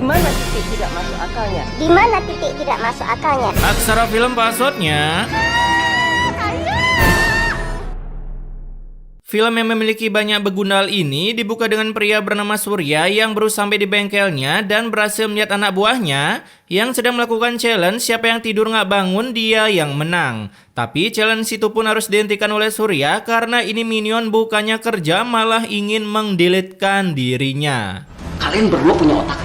Di mana titik tidak masuk akalnya? Di mana titik tidak masuk akalnya? Aksara film passwordnya. Film yang memiliki banyak begundal ini dibuka dengan pria bernama Surya yang baru sampai di bengkelnya dan berhasil melihat anak buahnya yang sedang melakukan challenge siapa yang tidur nggak bangun dia yang menang. Tapi challenge itu pun harus dihentikan oleh Surya karena ini minion bukannya kerja malah ingin mendelete-kan dirinya. Kalian berdua punya otak?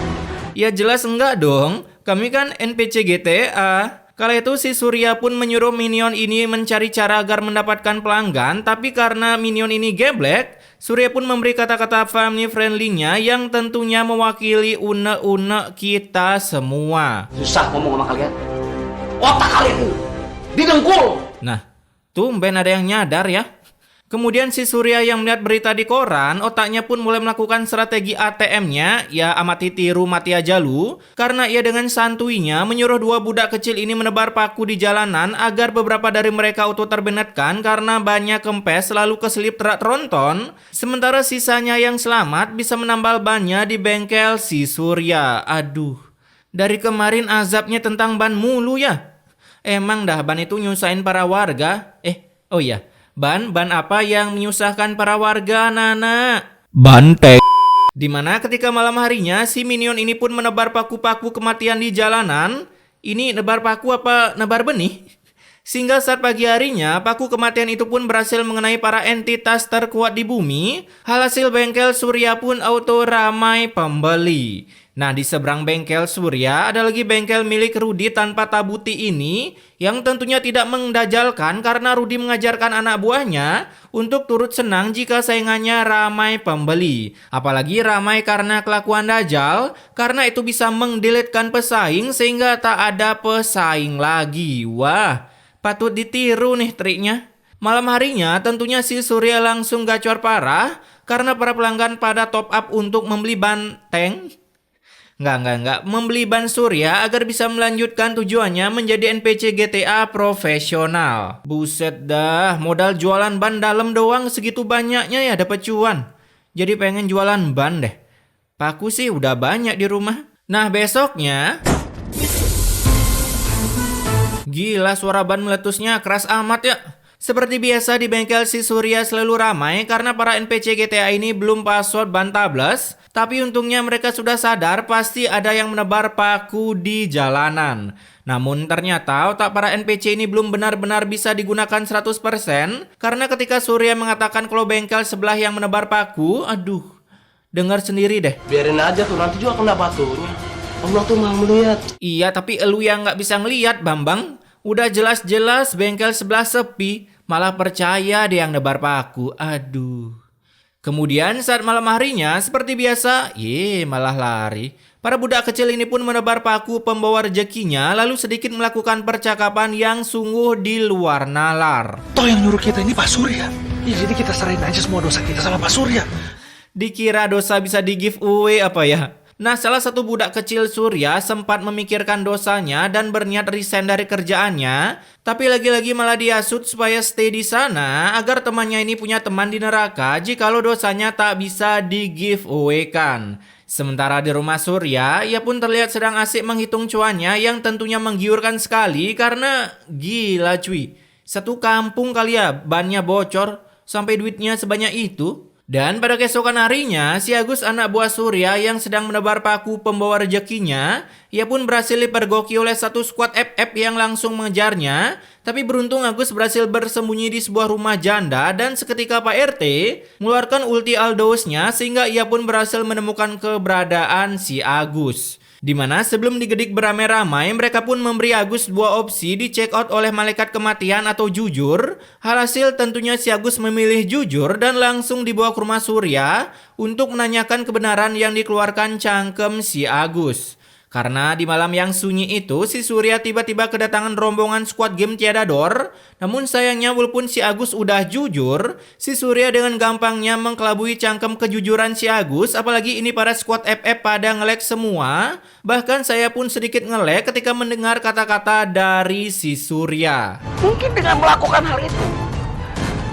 Ya jelas enggak dong, kami kan NPC GTA. Kala itu si Surya pun menyuruh minion ini mencari cara agar mendapatkan pelanggan, tapi karena minion ini geblek, Surya pun memberi kata-kata family friendly-nya yang tentunya mewakili unek-unek kita semua. Susah ngomong sama kalian. Otak kalian ini didengkul. Nah, tumben ada yang nyadar ya. Kemudian si Surya yang melihat berita di koran, otaknya pun mulai melakukan strategi ATM-nya, ya amati tiru mati aja lu, karena ia dengan santuinya menyuruh dua budak kecil ini menebar paku di jalanan agar beberapa dari mereka auto terbenetkan karena banyak kempes lalu keselip terak tronton, sementara sisanya yang selamat bisa menambal bannya di bengkel si Surya. Aduh, dari kemarin azabnya tentang ban mulu ya. Emang dah ban itu nyusahin para warga? Oh iya. Ban apa yang menyusahkan para warga, Nana? Banteng. Dimana ketika malam harinya, si minion ini pun menebar paku-paku kematian di jalanan. Ini nebar paku apa nebar benih? Sehingga saat pagi harinya, paku kematian itu pun berhasil mengenai para entitas terkuat di bumi. Hasil bengkel Surya pun auto ramai pembeli. Nah, di seberang bengkel Surya ada lagi bengkel milik Rudy tanpa tabuti ini yang tentunya tidak mendajalkan karena Rudy mengajarkan anak buahnya untuk turut senang jika saingannya ramai pembeli. Apalagi ramai karena kelakuan dajal, karena itu bisa mengdeletkan pesaing sehingga tak ada pesaing lagi. Wah, patut ditiru nih triknya. Malam harinya tentunya si Surya langsung gacor parah karena para pelanggan pada top up untuk membeli banteng. Enggak. Membeli ban Surya agar bisa melanjutkan tujuannya menjadi NPC GTA profesional. Buset dah, modal jualan ban dalam doang segitu banyaknya ya dapat cuan. Jadi pengen jualan ban deh. Paku sih udah banyak di rumah. Nah besoknya... Gila suara ban meletusnya keras amat ya. Seperti biasa di bengkel si Surya selalu ramai karena para NPC GTA ini belum password ban tablet. Tapi untungnya mereka sudah sadar pasti ada yang menebar paku di jalanan. Namun ternyata otak para NPC ini belum benar-benar bisa digunakan 100% karena ketika Surya mengatakan kalau bengkel sebelah yang menebar paku, aduh, dengar sendiri deh. Biarin aja tuh, nanti juga kena batunya. Allah tuh maha melihat. Iya, tapi elu yang nggak bisa ngeliat, Bambang. Udah jelas-jelas bengkel sebelah sepi, malah percaya dia yang nebar paku. Aduh. Kemudian saat malam harinya, seperti biasa, malah lari. Para budak kecil ini pun menebar paku pembawa rezekinya, lalu sedikit melakukan percakapan yang sungguh di luar nalar. Toh yang nyuruh kita ini Pak Surya. Ya jadi kita serahin aja semua dosa kita sama Pak Surya. Dikira dosa bisa di giveaway apa ya? Nah, salah satu budak kecil Surya sempat memikirkan dosanya dan berniat resign dari kerjaannya, tapi lagi-lagi malah dihasut supaya stay di sana agar temannya ini punya teman di neraka jikalau dosanya tak bisa di giveaway kan. Sementara di rumah Surya, ia pun terlihat sedang asik menghitung cuannya yang tentunya menggiurkan sekali karena gila cuy. Satu kampung kali ya bannya bocor sampai duitnya sebanyak itu. Dan pada keesokan harinya, si Agus anak buah Surya yang sedang menebar paku pembawa rezekinya, ia pun berhasil dipergoki oleh satu skuad FF yang langsung mengejarnya. Tapi beruntung Agus berhasil bersembunyi di sebuah rumah janda dan seketika Pak RT mengeluarkan ulti Aldosnya sehingga ia pun berhasil menemukan keberadaan si Agus. Dimana sebelum digedik beramai-ramai, mereka pun memberi Agus dua opsi di check out oleh malaikat kematian atau jujur. Alhasil tentunya si Agus memilih jujur dan langsung dibawa ke rumah Surya untuk menanyakan kebenaran yang dikeluarkan cangkem si Agus. Karena di malam yang sunyi itu, si Surya tiba-tiba kedatangan rombongan squad game tiada dor. Namun sayangnya walaupun si Agus udah jujur, si Surya dengan gampangnya mengkelabui cangkem kejujuran si Agus. Apalagi ini para squad FF pada nge-lag semua. Bahkan saya pun sedikit nge-lag ketika mendengar kata-kata dari si Surya. Mungkin dengan melakukan hal itu,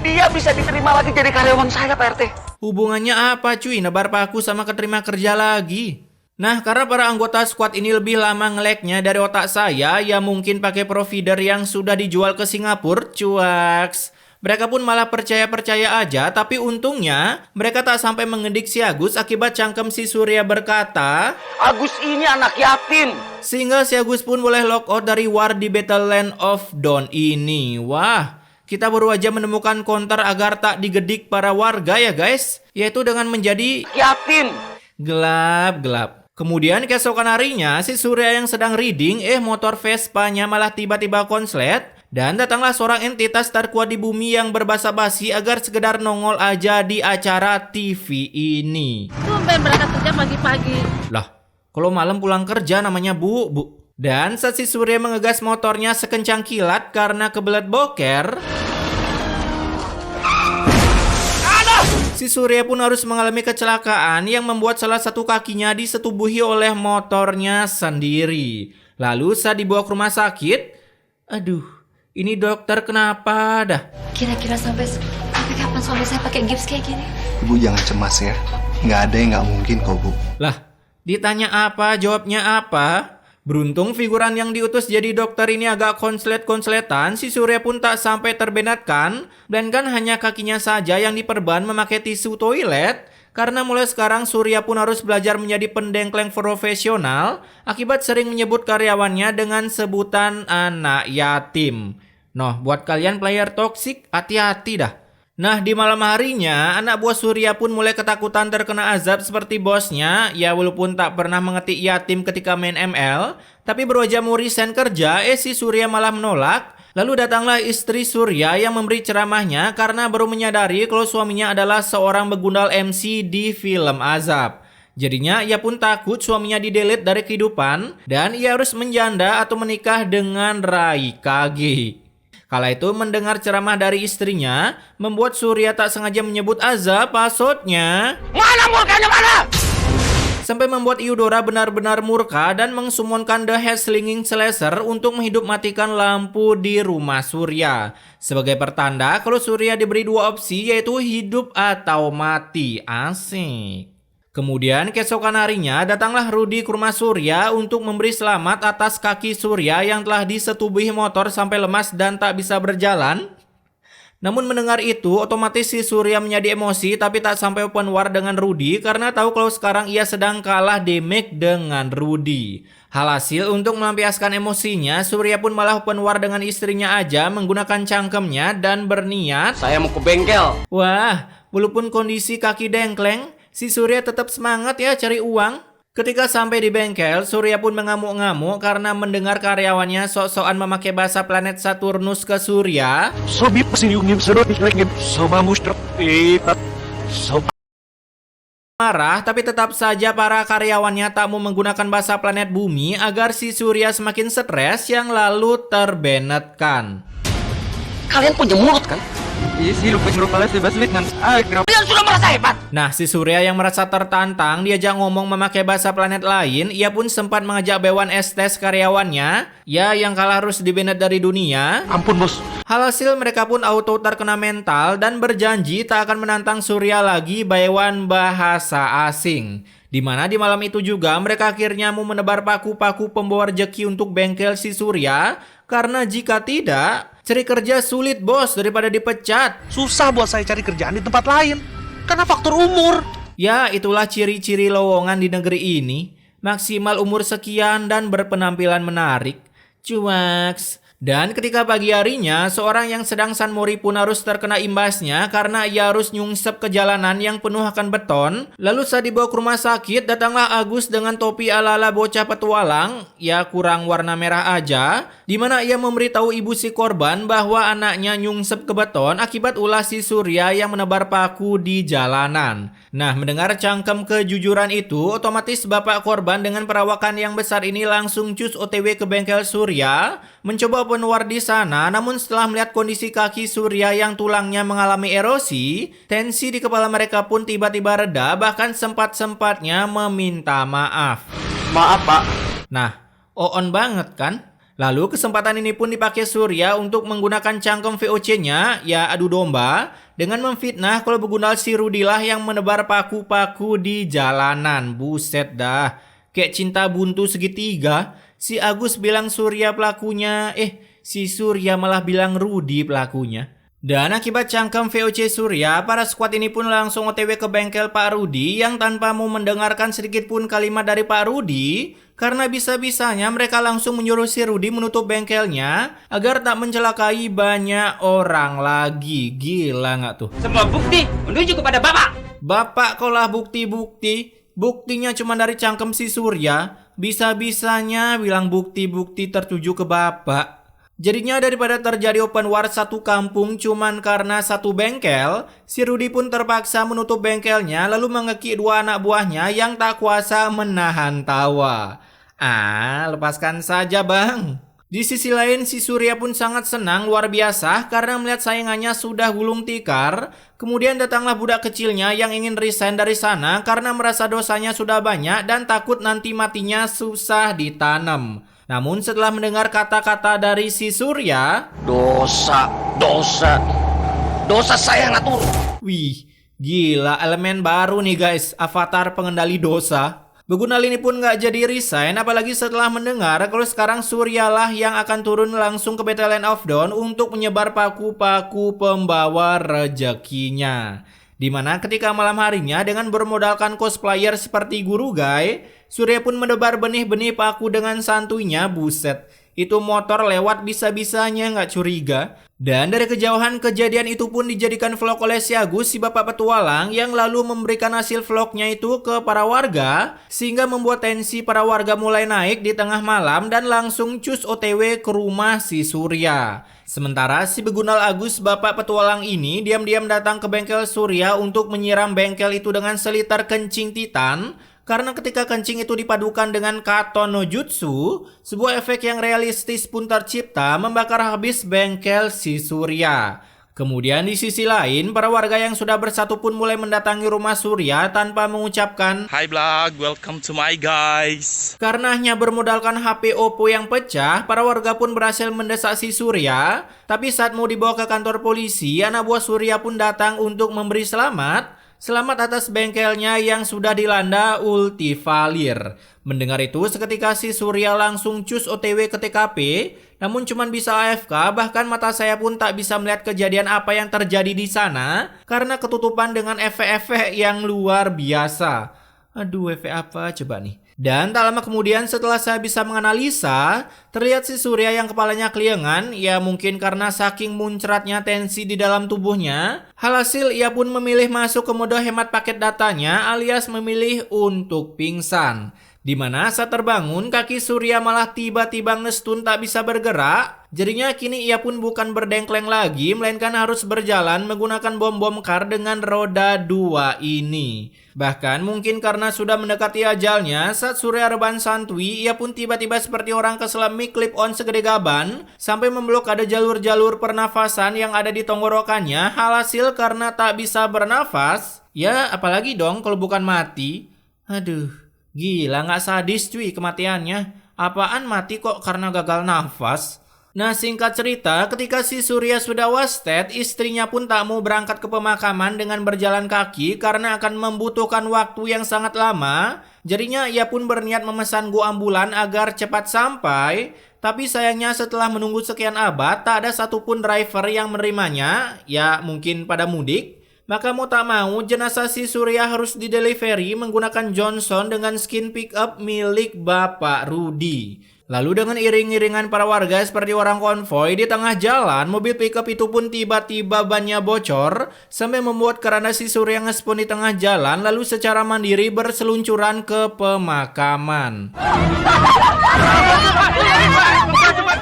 dia bisa diterima lagi jadi karyawan saya, Pak RT. Hubungannya apa cuy, nebar paku sama keterima kerja lagi? Nah, karena para anggota squad ini lebih lama nge-lag-nya dari otak saya, ya mungkin pakai provider yang sudah dijual ke Singapura, cuaks. Mereka pun malah percaya-percaya aja, tapi untungnya mereka tak sampai mengedik si Agus akibat cangkem si Surya berkata, Agus ini anak yatim. sehingga si Agus pun boleh lockout dari war di Battleland of Dawn ini. Wah, kita baru aja menemukan counter agar tak digedik para warga ya guys, yaitu dengan menjadi Yatim. gelap. Kemudian keesokan harinya, si Surya yang sedang reading, motor Vespa-nya malah tiba-tiba konslet. Dan datanglah seorang entitas terkuat di bumi yang berbasa-basi agar sekedar nongol aja di acara TV ini. Tumben berangkat kerja pagi-pagi. Lah, kalau malam pulang kerja namanya bu. Dan saat si Surya mengegas motornya sekencang kilat karena kebelet boker, si Surya pun harus mengalami kecelakaan yang membuat salah satu kakinya disetubuhi oleh motornya sendiri. Lalu saat dibawa ke rumah sakit, aduh, ini dokter kenapa dah? Kira-kira sampai kapan suami saya pakai gips kayak gini? Ibu jangan cemas ya, nggak ada yang nggak mungkin kok Bu. Lah, ditanya apa, jawabnya apa? Beruntung figuran yang diutus jadi dokter ini agak konslet-konsletan, si Surya pun tak sampai terbenatkan, dan kan hanya kakinya saja yang diperban memakai tisu toilet, karena mulai sekarang Surya pun harus belajar menjadi pendengkleng profesional, akibat sering menyebut karyawannya dengan sebutan anak yatim. Noh, buat kalian player toksik, hati-hati dah. Nah, di malam harinya, anak buah Surya pun mulai ketakutan terkena azab seperti bosnya. Ya, walaupun tak pernah mengetik yatim ketika main ML, tapi baru aja mau resign kerja, si Surya malah menolak. Lalu datanglah istri Surya yang memberi ceramahnya karena baru menyadari kalau suaminya adalah seorang begundal MC di film azab. Jadinya ia pun takut suaminya di-delete dari kehidupan dan ia harus menjanda atau menikah dengan Rai Kage. Kala itu mendengar ceramah dari istrinya, membuat Surya tak sengaja menyebut azab maksudnya. Mana murkanya mana? Sampai membuat Eudora benar-benar murka dan mengsumonkan The Headslinging Slasher untuk menghidup matikan lampu di rumah Surya. Sebagai pertanda kalau Surya diberi dua opsi yaitu hidup atau mati. Asik. Kemudian keesokan harinya datanglah Rudy ke rumah Surya untuk memberi selamat atas kaki Surya yang telah disetubuhi motor sampai lemas dan tak bisa berjalan. Namun mendengar itu otomatis si Surya menjadi emosi tapi tak sampai open war dengan Rudy karena tahu kalau sekarang ia sedang kalah damage dengan Rudy. Halhasil untuk melampiaskan emosinya, Surya pun malah open war dengan istrinya aja menggunakan cangkemnya dan berniat, Saya mau ke bengkel. wah, walaupun kondisi kaki dengkleng, si Surya tetap semangat ya cari uang. Ketika sampai di bengkel, Surya pun mengamuk-ngamuk karena mendengar karyawannya sok-sokan memakai bahasa planet Saturnus ke Surya. Marah, tapi tetap saja para karyawannya tak mau menggunakan bahasa planet bumi agar si Surya semakin stres yang lalu terbenetkan. Kalian punya mulut kan? Kalian sudah merasa hebat. Nah, si Surya yang merasa tertantang diajak ngomong memakai bahasa planet lain, ia pun sempat mengajak Bewan Estes karyawannya, ya yang kalah harus dibenet dari dunia. Ampun bos. Hasil mereka pun auto terkena mental dan berjanji tak akan menantang Surya lagi Bewan bahasa asing. Dimana di malam itu juga mereka akhirnya mau menebar paku-paku pembawa rejeki untuk bengkel si Surya, karena jika tidak, cari kerja sulit bos daripada dipecat. Susah buat saya cari kerjaan di tempat lain. Karena faktor umur. Ya, itulah ciri-ciri lowongan di negeri ini. Maksimal umur sekian dan berpenampilan menarik. Cuaks. Dan ketika pagi harinya, seorang yang sedang sanmori pun harus terkena imbasnya karena ia harus nyungsep ke jalanan yang penuh akan beton. Lalu saat dibawa ke rumah sakit, datanglah Agus dengan topi ala-ala bocah petualang, ya kurang warna merah aja, di mana ia memberitahu ibu si korban bahwa anaknya nyungsep ke beton akibat ulah si Surya yang menebar paku di jalanan. Nah, mendengar cangkem kejujuran itu, otomatis bapak korban dengan perawakan yang besar ini langsung cus OTW ke bengkel Surya, mencoba open war di sana. Namun setelah melihat kondisi kaki Surya yang tulangnya mengalami erosi, tensi di kepala mereka pun tiba-tiba reda, bahkan sempat-sempatnya meminta maaf. Maaf pak. Nah, on banget kan? Lalu kesempatan ini pun dipakai Surya untuk menggunakan cangkem VOC-nya, ya adu domba, dengan memfitnah kalau begundal si Rudy lah yang menebar paku-paku di jalanan. Buset dah. Kayak cinta buntu segitiga. Si Agus bilang Surya pelakunya, si Surya malah bilang Rudy pelakunya. Dan akibat cangkem VOC Surya, para squad ini pun langsung OTW ke bengkel Pak Rudy yang tanpa mau mendengarkan sedikit pun kalimat dari Pak Rudy, karena bisa-bisanya mereka langsung menyuruh si Rudy menutup bengkelnya agar tak mencelakai banyak orang lagi. Gila nggak tuh? Semua bukti menuju kepada Bapak. Bapak kolah bukti-bukti. Buktinya cuma dari cangkem si Surya. Bisa-bisanya bilang bukti-bukti tertuju ke Bapak. Jadinya daripada terjadi open war satu kampung cuman karena satu bengkel, si Rudy pun terpaksa menutup bengkelnya lalu mengekik dua anak buahnya yang tak kuasa menahan tawa. Lepaskan saja bang. Di sisi lain si Surya pun sangat senang luar biasa karena melihat saingannya sudah gulung tikar. Kemudian datanglah budak kecilnya yang ingin resign dari sana karena merasa dosanya sudah banyak dan takut nanti matinya susah ditanam. Namun setelah mendengar kata-kata dari si Surya, Dosa saya yang atur. wih, gila elemen baru nih guys, avatar pengendali dosa. Begunal ini pun gak jadi resign, apalagi setelah mendengar kalau sekarang Surya lah yang akan turun langsung ke Battle Land of Dawn untuk menyebar paku-paku pembawa rezekinya. Dimana ketika malam harinya dengan bermodalkan cosplayer seperti Guru Guy, Surya pun menebar benih-benih paku dengan santuinya. Buset, itu motor lewat bisa-bisanya nggak curiga. Dan dari kejauhan kejadian itu pun dijadikan vlog oleh si Agus, si bapak petualang, yang lalu memberikan hasil vlognya itu ke para warga, sehingga membuat tensi para warga mulai naik di tengah malam dan langsung cus OTW ke rumah si Surya. Sementara si begunal Agus, bapak petualang ini, diam-diam datang ke bengkel Surya untuk menyiram bengkel itu dengan seliter kencing titan. Karena ketika kencing itu dipadukan dengan Katon no Jutsu, sebuah efek yang realistis pun tercipta membakar habis bengkel si Surya. Kemudian di sisi lain, para warga yang sudah bersatu pun mulai mendatangi rumah Surya tanpa mengucapkan Hi vlog, welcome to my guys. Karena hanya bermodalkan HP Oppo yang pecah, para warga pun berhasil mendesak si Surya. Tapi saat mau dibawa ke kantor polisi, anak buah Surya pun datang untuk memberi selamat. Selamat atas bengkelnya yang sudah dilanda Ultivalir. Mendengar itu, seketika si Surya langsung cus OTW ke TKP. Namun cuman bisa AFK, bahkan mata saya pun tak bisa melihat kejadian apa yang terjadi di sana. Karena ketutupan dengan efek-efek yang luar biasa. Aduh, efek apa coba nih? Dan tak lama kemudian setelah saya bisa menganalisa, terlihat si Surya yang kepalanya keliengan, ya mungkin karena saking muncratnya tensi di dalam tubuhnya. Alhasil ia pun memilih masuk ke mode hemat paket datanya alias memilih untuk pingsan. Dimana saat terbangun kaki Surya malah tiba-tiba ngestun tak bisa bergerak. Jadinya kini ia pun bukan berdengkleng lagi, melainkan harus berjalan menggunakan bom-bom kar dengan roda 2 ini. Bahkan mungkin karena sudah mendekati ajalnya, saat Surya rebahan santui, ia pun tiba-tiba seperti orang keselam mic clip-on segede gaban, sampai memblokade jalur-jalur pernafasan yang ada di tenggorokannya. Alhasil karena tak bisa bernafas, ya apalagi dong kalau bukan mati. Aduh, gila nggak sadis cuy kematiannya. Apaan mati kok karena gagal nafas? Nah singkat cerita, ketika si Surya sudah wasted, istrinya pun tak mau berangkat ke pemakaman dengan berjalan kaki karena akan membutuhkan waktu yang sangat lama. Jadinya ia pun berniat memesan go ambulan agar cepat sampai. Tapi sayangnya setelah menunggu sekian abad, tak ada satupun driver yang menerimanya. Ya mungkin pada mudik. Maka mau tak mau, jenazah si Surya harus didelivery menggunakan Johnson dengan skin pickup milik Bapak Rudy. Lalu dengan iring-iringan para warga seperti orang konvoy di tengah jalan, mobil pickup itu pun tiba-tiba bannya bocor sampai membuat keranda si Surya ngespon di tengah jalan lalu secara mandiri berseluncuran ke pemakaman.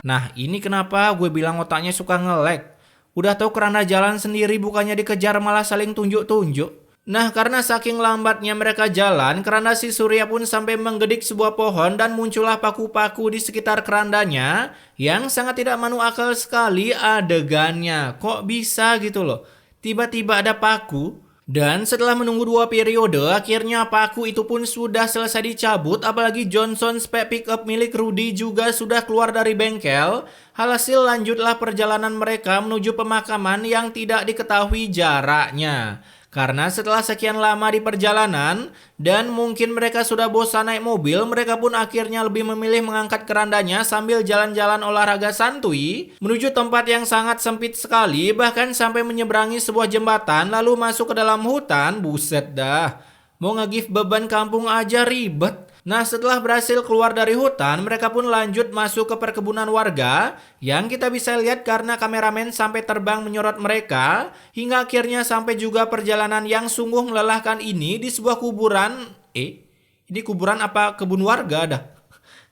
Nah ini kenapa gue bilang otaknya suka nge-lag. Udah tahu keranda jalan sendiri bukannya dikejar malah saling tunjuk-tunjuk. Nah karena saking lambatnya mereka jalan, keranda si Surya pun sampai menggedik sebuah pohon dan muncullah paku-paku di sekitar kerandanya yang sangat tidak masuk akal sekali adegannya. Kok bisa gitu loh? Tiba-tiba ada paku. Dan setelah menunggu 2 periode, akhirnya paku itu pun sudah selesai dicabut. Apalagi Johnson spek pickup milik Rudy juga sudah keluar dari bengkel. Hasil lanjutlah perjalanan mereka menuju pemakaman yang tidak diketahui jaraknya. Karena setelah sekian lama di perjalanan dan mungkin mereka sudah bosan naik mobil, mereka pun akhirnya lebih memilih mengangkat kerandanya sambil jalan-jalan olahraga santuy menuju tempat yang sangat sempit sekali, bahkan sampai menyeberangi sebuah jembatan lalu masuk ke dalam hutan. Buset dah, mau nge-give beban kampung aja ribet. Nah, setelah berhasil keluar dari hutan, mereka pun lanjut masuk ke perkebunan warga yang kita bisa lihat karena kameramen sampai terbang menyorot mereka hingga akhirnya sampai juga perjalanan yang sungguh melelahkan ini di sebuah kuburan. Ini kuburan apa kebun warga dah?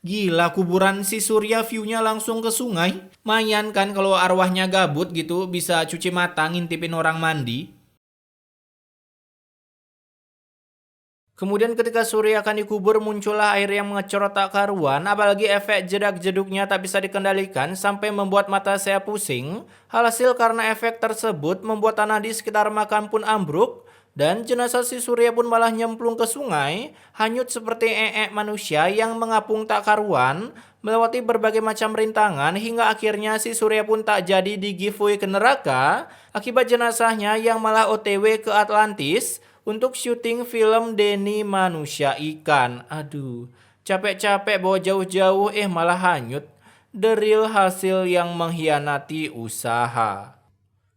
Gila, kuburan si Surya view-nya langsung ke sungai. Mayan kan kalau arwahnya gabut gitu bisa cuci mata ngintipin orang mandi. Kemudian ketika Surya akan dikubur muncullah air yang mengecorot tak karuan, apalagi efek jedak-jeduknya tak bisa dikendalikan sampai membuat mata saya pusing. Alhasil karena efek tersebut membuat tanah di sekitar makam pun ambruk dan jenazah si Surya pun malah nyemplung ke sungai, hanyut seperti manusia yang mengapung tak karuan, melewati berbagai macam rintangan hingga akhirnya si Surya pun tak jadi di giveaway ke neraka akibat jenazahnya yang malah OTW ke Atlantis untuk syuting film Denny Manusia Ikan. Aduh, capek-capek bawa jauh-jauh malah hanyut. The real hasil yang mengkhianati usaha.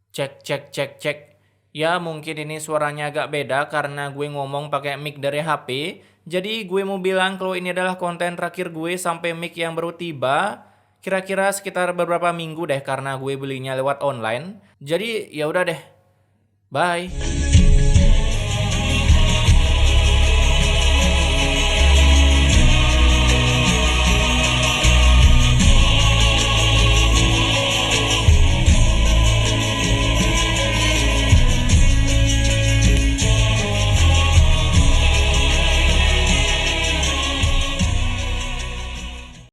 Cek. Ya mungkin ini suaranya agak beda karena gue ngomong pakai mic dari HP. Jadi gue mau bilang kalau ini adalah konten terakhir gue sampai mic yang baru tiba. Kira-kira sekitar beberapa minggu deh karena gue belinya lewat online. Jadi ya udah deh. Bye.